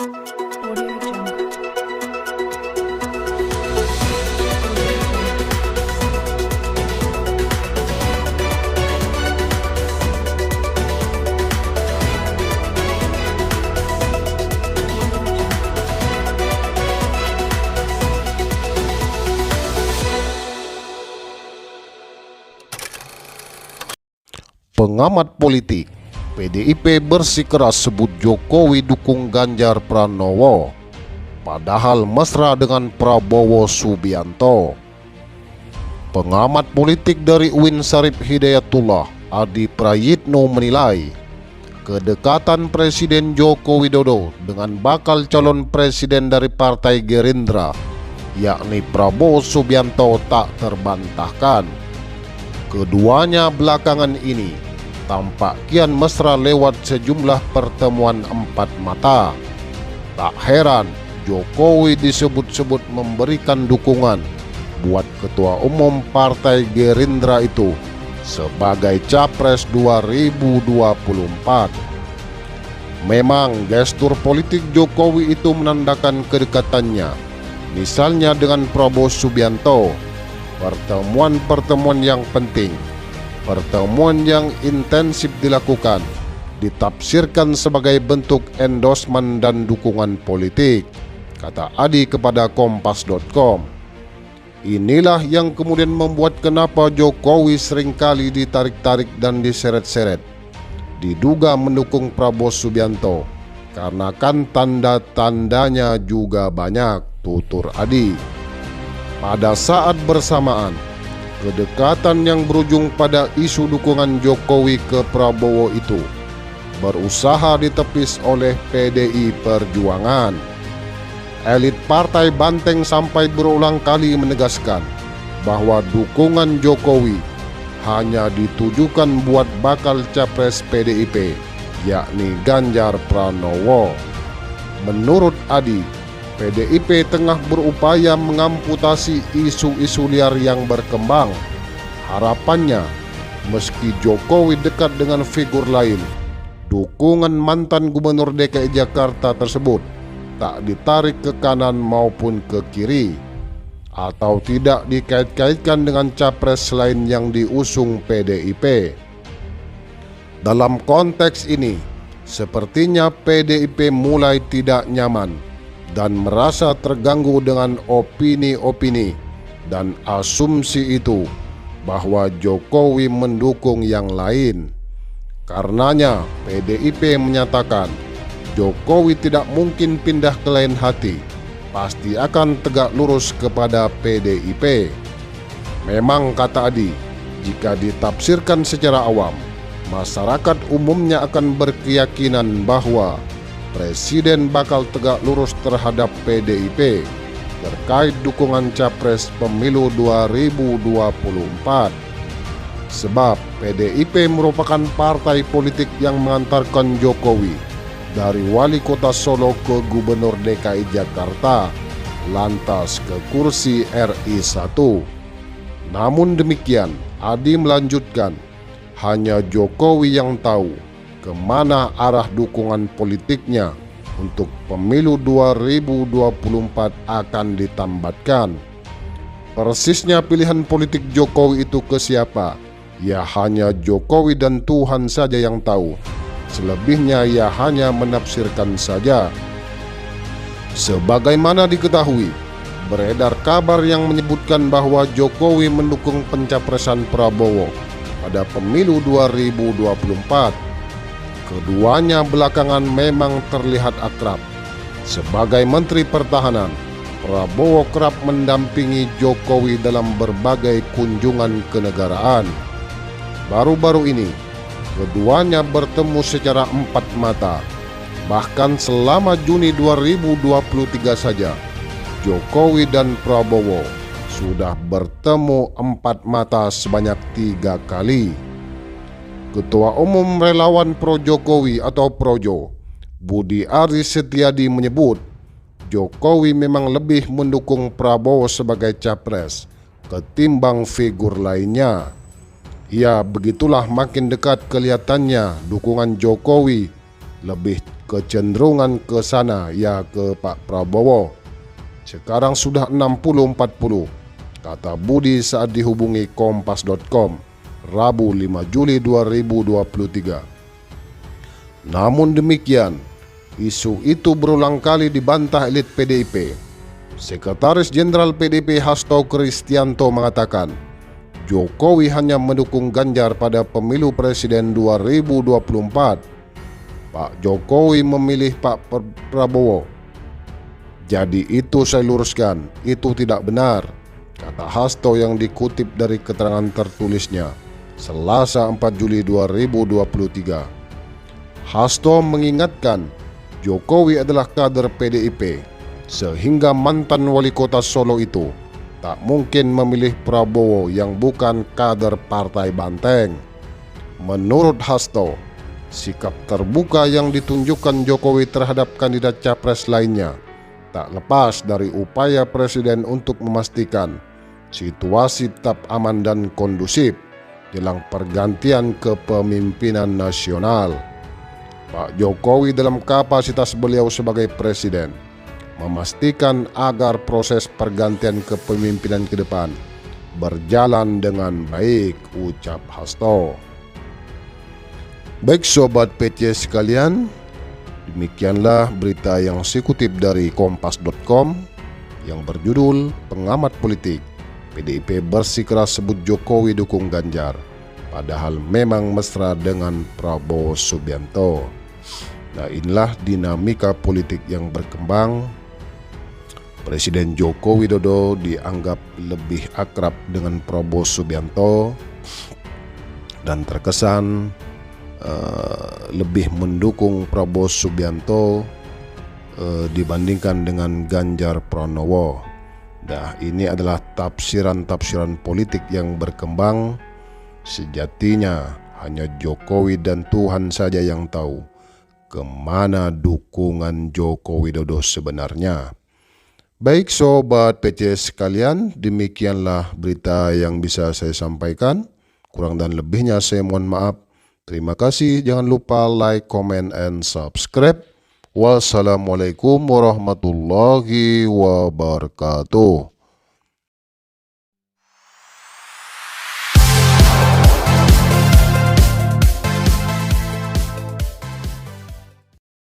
Audio Jungle. Pengamat politik, PDIP bersikeras sebut Jokowi dukung Ganjar Pranowo, padahal mesra dengan Prabowo Subianto. Pengamat politik dari UIN Syarif Hidayatullah, Adi Prayitno menilai, kedekatan Presiden Joko Widodo dengan bakal calon presiden dari Partai Gerindra, yakni Prabowo Subianto, tak terbantahkan. Keduanya belakangan ini tampak kian mesra lewat sejumlah pertemuan empat mata. Tak heran Jokowi disebut-sebut memberikan dukungan buat Ketua Umum Partai Gerindra itu sebagai Capres 2024. Memang gestur politik Jokowi itu menandakan kedekatannya, misalnya dengan Prabowo Subianto. Pertemuan-pertemuan yang penting, pertemuan yang intensif dilakukan, ditafsirkan sebagai bentuk endorsement dan dukungan politik, kata Adi kepada Kompas.com. Inilah yang kemudian membuat kenapa Jokowi seringkali ditarik-tarik dan diseret-seret, diduga mendukung Prabowo Subianto, karena kan tanda-tandanya juga banyak, tutur Adi. Pada saat bersamaan, kedekatan yang berujung pada isu dukungan Jokowi ke Prabowo itu berusaha ditepis oleh PDI Perjuangan. Elit Partai Banteng sampai berulang kali menegaskan bahwa dukungan Jokowi hanya ditujukan buat bakal capres PDIP, yakni Ganjar Pranowo. Menurut Adi, PDIP tengah berupaya mengamputasi isu-isu liar yang berkembang. Harapannya, meski Jokowi dekat dengan figur lain, dukungan mantan Gubernur DKI Jakarta tersebut tak ditarik ke kanan maupun ke kiri, atau tidak dikait-kaitkan dengan capres lain yang diusung PDIP. Dalam konteks ini, sepertinya PDIP mulai tidak nyaman dan merasa terganggu dengan opini-opini dan asumsi itu bahwa Jokowi mendukung yang lain. Karenanya PDIP menyatakan Jokowi tidak mungkin pindah ke lain hati, pasti akan tegak lurus kepada PDIP. Memang, kata Adi, jika ditafsirkan secara awam, masyarakat umumnya akan berkeyakinan bahwa Presiden bakal tegak lurus terhadap PDIP terkait dukungan Capres pemilu 2024. Sebab PDIP merupakan partai politik yang mengantarkan Jokowi dari wali kota Solo ke Gubernur DKI Jakarta, lantas ke kursi RI 1. Namun demikian, Adi melanjutkan, hanya Jokowi yang tahu kemana arah dukungan politiknya untuk pemilu 2024 akan ditambatkan. Persisnya pilihan politik Jokowi itu ke siapa, ya hanya Jokowi dan Tuhan saja yang tahu. Selebihnya ia hanya menafsirkan saja. Sebagaimana diketahui, beredar kabar yang menyebutkan bahwa Jokowi mendukung pencapresan Prabowo pada pemilu 2024. Keduanya belakangan memang terlihat akrab. Sebagai Menteri Pertahanan, Prabowo kerap mendampingi Jokowi dalam berbagai kunjungan kenegaraan. Baru-baru ini, keduanya bertemu secara empat mata. Bahkan selama Juni 2023 saja, Jokowi dan Prabowo sudah bertemu empat mata sebanyak 3 kali. Ketua Umum Relawan Pro Jokowi atau Projo, Budi Aris Setiadi menyebut Jokowi memang lebih mendukung Prabowo sebagai capres ketimbang figur lainnya. Ya, begitulah makin dekat kelihatannya dukungan Jokowi lebih kecenderungan ke sana, ya ke Pak Prabowo. Sekarang sudah 60-40, kata Budi saat dihubungi Kompas.com, Rabu 5 Juli 2023. Namun demikian, isu itu berulang kali dibantah elit PDIP. Sekretaris Jenderal PDIP Hasto Kristianto mengatakan, Jokowi hanya mendukung Ganjar pada pemilu presiden 2024. Pak Jokowi memilih Pak Prabowo. Jadi itu saya luruskan, itu tidak benar, kata Hasto yang dikutip dari keterangan tertulisnya Selasa 4 Juli 2023. Hasto mengingatkan Jokowi adalah kader PDIP, sehingga mantan wali kota Solo itu tak mungkin memilih Prabowo yang bukan kader Partai Banteng. Menurut Hasto, sikap terbuka yang ditunjukkan Jokowi terhadap kandidat capres lainnya tak lepas dari upaya Presiden untuk memastikan situasi tetap aman dan kondusif jelang pergantian kepemimpinan nasional. Pak Jokowi dalam kapasitas beliau sebagai Presiden memastikan agar proses pergantian kepemimpinan ke depan berjalan dengan baik, ucap Hasto. Baik sobat PC sekalian, demikianlah berita yang saya kutip dari Kompas.com yang berjudul Pengamat Politik PDIP bersikeras sebut Jokowi dukung Ganjar, padahal memang mesra dengan Prabowo Subianto. Nah, inilah dinamika politik yang berkembang. Presiden Joko Widodo dianggap lebih akrab dengan Prabowo Subianto dan terkesan lebih mendukung Prabowo Subianto dibandingkan dengan Ganjar Pranowo. Nah, ini adalah tafsiran-tafsiran politik yang berkembang. Sejatinya hanya Jokowi dan Tuhan saja yang tahu kemana dukungan Joko Widodo sebenarnya. Baik sobat PC sekalian, demikianlah berita yang bisa saya sampaikan. Kurang dan lebihnya saya mohon maaf. Terima kasih, jangan lupa like, comment, and subscribe. Wassalamualaikum warahmatullahi wabarakatuh.